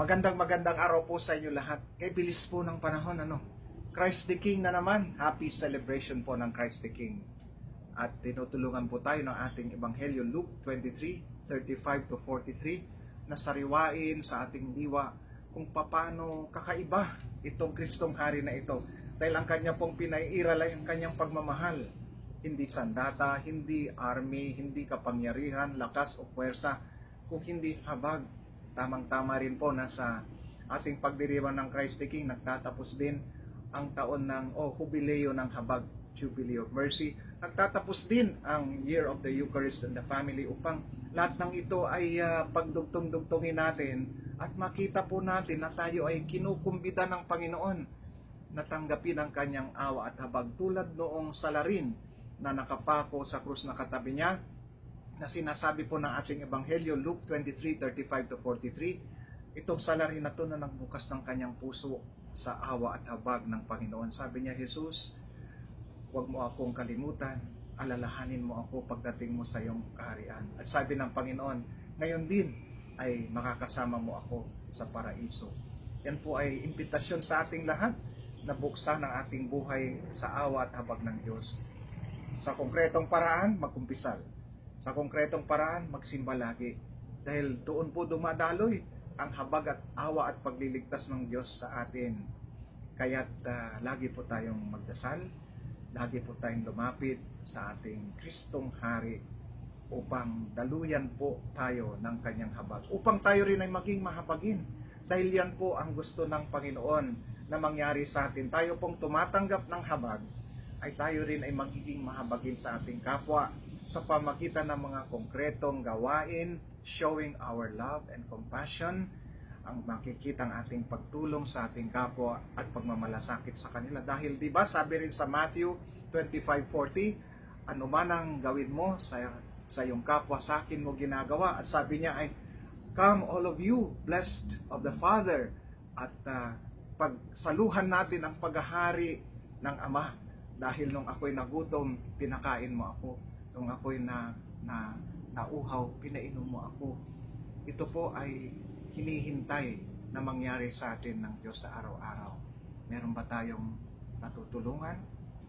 Magandang araw po sa inyo lahat. Kay bilis po ng panahon, Christ the King na naman. Happy celebration po ng Christ the King. At tinutulungan po tayo ng ating Ebanghelyo, Luke 23:35 to 43, na sariwain sa ating diwa kung paano kakaiba itong Kristong Hari na ito. Dahil ang kanya pong pinaiiral ay ang kanyang pagmamahal. Hindi sandata, hindi army, hindi kapangyarihan, lakas o puwersa, kung hindi habag. Tamang-tama rin po na sa ating pagdiriwang ng Christ the King, nagtatapos din ang taon ng Jubileo ng Habag, Jubilee of Mercy. Nagtatapos din ang Year of the Eucharist and the Family upang lahat ng ito ay pagdugtong-dugtongin natin at makita po natin na tayo ay kinukumbida ng Panginoon na tanggapin ang kanyang awa at habag tulad noong salarin na nakapako sa krus na katabi niya, na sinasabi po ng ating Ebanghelyo, Luke 23:35 to 43, itong salarin na ito na nagbukas ng kanyang puso sa awa at habag ng Panginoon. Sabi niya, Jesus, huwag mo akong kalimutan, alalahanin mo ako pagdating mo sa iyong kaharian. At sabi ng Panginoon, ngayon din ay makakasama mo ako sa paraiso. Yan po ay imbitasyon sa ating lahat na buksan ang ating buhay sa awa at habag ng Diyos. Sa konkretong paraan, magkumpisal. Sa konkretong paraan, magsimba lagi. Dahil doon po dumadaloy ang habag at awa at pagliligtas ng Diyos sa atin. Kaya't lagi po tayong magdasal, lagi po tayong lumapit sa ating Kristong Hari upang daluyan po tayo ng kanyang habag. Upang tayo rin ay maging mahabagin. Dahil yan po ang gusto ng Panginoon na mangyari sa atin. Tayo pong tumatanggap ng habag, ay tayo rin ay magiging mahabagin sa ating kapwa sa pamagitan ng mga konkretong gawain, showing our love and compassion, ang makikita ang ating pagtulong sa ating kapwa at pagmamalasakit sa kanila. Dahil, di ba, sabi rin sa Matthew 25:40, ano man ang gawin mo sa iyong kapwa, sa akin mo ginagawa. At sabi niya ay, come all of you, blessed of the Father. At pagsaluhan natin ang paghahari ng Ama. Dahil nung ako'y nagutom, pinakain mo ako. Nung ako'y nauhaw, pinainom mo ako. Ito po ay hinihintay na mangyari sa atin ng Diyos sa araw-araw. Meron ba tayong natutulungan,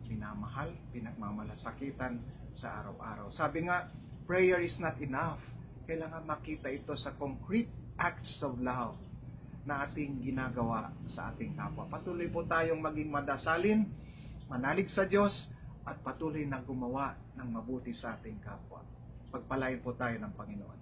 minamahal, pinagmamalasakitan sa araw-araw? Sabi nga, prayer is not enough. Kailangan makita ito sa concrete acts of love na ating ginagawa sa ating kapwa. Patuloy po tayong maging madasalin, manalig sa Diyos, at patuloy na gumawa ng mabuti sa ating kapwa. Pagpalain po tayo ng Panginoon.